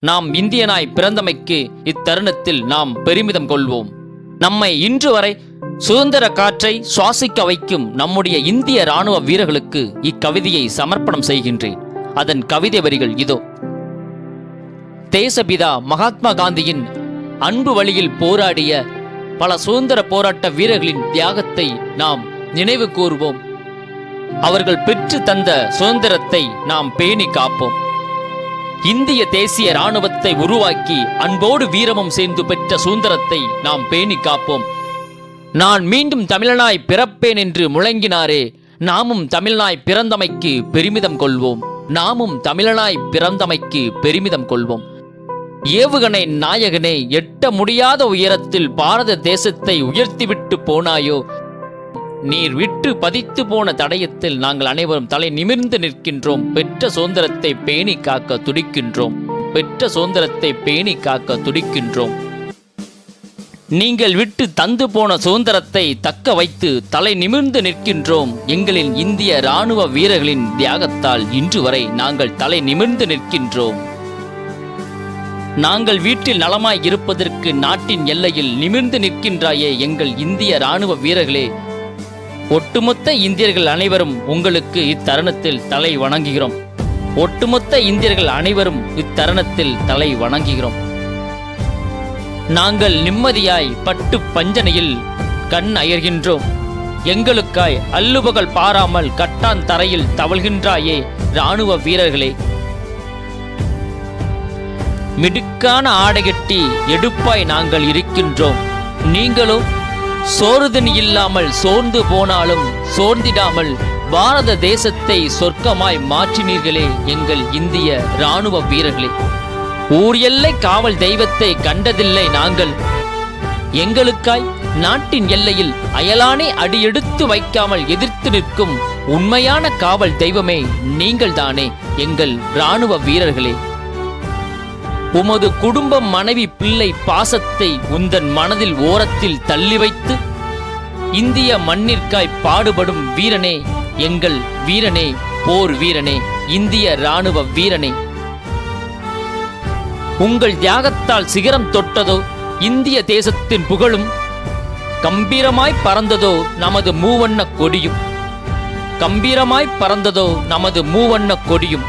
நாம் இந்தியனாய் பிறந்தமைக்கு இத்தருணத்தில் நாம் பெருமிதம் கொள்வோம். நம்மை இன்று வரை சுதந்திர காற்றை சுவாசிக்க வைக்கும் நம்முடைய இந்திய இராணுவ வீரர்களுக்கு இக்கவிதையை சமர்ப்பணம் செய்கின்றேன். அதன் கவிதை வரிகள் இதோ. தேசபிதா மகாத்மா காந்தியின் அன்பு வழியில் போராடிய பல சுதந்திர போராட்ட வீரர்களின் தியாகத்தை நாம் நினைவு கூர்வோம். அவர்கள் பெற்று தந்த சுதந்திரத்தை நாம் பேணி காப்போம். இந்திய தேசிய இராணுவத்தை உருவாக்கி அன்போடு வீரமும் சேர்ந்து பெற்ற சுதந்திரத்தை நாம் பேணி காப்போம். நான் மீண்டும் தமிழனாய் பிறப்பேன் என்று முழங்கினாரே, நாமும் தமிழனாய் பிறந்தமைக்கு பெருமிதம் கொள்வோம். நாமும் தமிழனாய் பிறந்தமைக்கு பெருமிதம் கொள்வோம். ஏவுகணை நாயகனே, எட்ட முடியாத உயரத்தில் பாரத தேசத்தை உயர்த்திவிட்டு போனாயோ, நீர் விட்டு பதித்து போன தடயத்தில் நாங்கள் அனைவரும் தலை நிமிர்ந்து நிற்கின்றோம். பெற்ற சுதந்திரத்தை பேணி காக்க துடிக்கின்றோம். பெற்ற சுதந்திரத்தை பேணி காக்க துடிக்கின்றோம். நீங்கள் விட்டு தந்து போன சுதந்திரத்தை தக்க வைத்து தலை நிமிர்ந்து நிற்கின்றோம். எங்களின் இந்திய இராணுவ வீரர்களின் தியாகத்தால் இன்று வரை நாங்கள் தலை நிமிர்ந்து நிற்கின்றோம். நாங்கள் வீட்டில் நலமாய் இருப்பதற்கு நாட்டின் எல்லையில் நிமிர்ந்து நிற்கின்றாயே எங்கள் இந்திய இராணுவ வீரர்களே. ஒட்டுமொத்த இந்தியர்கள் அனைவரும் உங்களுக்கு இத்தருணத்தில் தலை வணங்குகிறோம். ஒட்டுமொத்த இந்தியர்கள் அனைவரும் இத்தருணத்தில் தலை வணங்குகிறோம். நாங்கள் நிம்மதியாய் பட்டு பஞ்சனையில் கண் அயர்கின்றோம். எங்களுக்காய் அல்லுபகல் பாராமல் கட்டான் தரையில் தவழ்கின்றாயே இராணுவ வீரர்களே. மிடுக்கான ஆடைகட்டி எடுப்பாய் நாங்கள் இருக்கின்றோம். நீங்களோ சோறுதனி இல்லாமல் சோர்ந்து போனாலும் சோர்ந்திடாமல் பாரத தேசத்தை சொர்க்கமாய் மாற்றினீர்களே எங்கள் இந்திய இராணுவ வீரர்களே. ஊர் எல்லை காவல் தெய்வத்தை கண்டதில்லை நாங்கள். எங்களுக்காய் நாட்டின் எல்லையில் அயலானே அடியெடுத்து வைக்காமல் எதிர்த்து நிற்கும் உண்மையான காவல் தெய்வமே நீங்கள்தானே எங்கள் இராணுவ வீரர்களே. உமது குடும்பம், மனைவி, பிள்ளை பாசத்தை உந்தன் மனதில் ஓரத்தில் தள்ளி வைத்து இந்திய மண்ணிற்காய் பாடுபடும் வீரனே, எங்கள் வீரனே, போர் வீரனே, இந்திய இராணுவ வீரனே. உங்கள் தியாகத்தால் சிகரம் தொட்டதோ இந்திய தேசத்தின் புகழும், கம்பீரமாய் பறந்ததோ நமது மூவண்ண கொடியும். கம்பீரமாய் பறந்ததோ நமது மூவண்ண கொடியும்.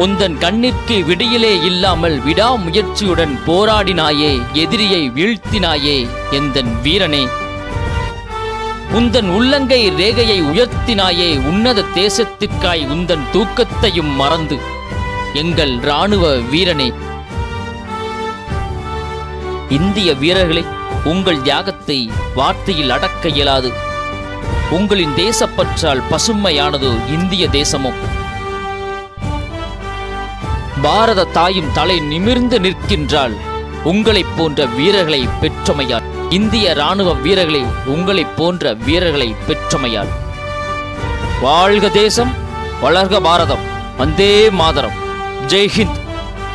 உந்தன் கண்ணிற்கு விடியிலே இல்லாமல் விடாமுயற்சியுடன் போராடினாயே, எதிரியை வீழ்த்தினாயே எந்தன் வீரனே. உந்தன் உள்ளங்கை ரேகையை உயர்த்தினாயே உன்னத தேசத்திற்காய் உந்தன் தூக்கத்தையும் மறந்து எங்கள் இராணுவ வீரனே. இந்திய வீரர்களே, உங்கள் தியாகத்தை வார்த்தையில் அடக்க இயலாது. உங்களின் தேசப்பற்றால் பசுமையானது இந்திய தேசமும். பாரத தாயும் தலை நிமிர்ந்து நிற்கின்றாள் உங்களைப் போன்ற வீரர்களை பெற்றமையால். இந்திய இராணுவ வீரர்களை உங்களைப் போன்ற வீரர்களை பெற்றமையால். வாழ்க தேசம், வளர்க பாரதம். வந்தே மாதரம். ஜெய் ஹிந்த்.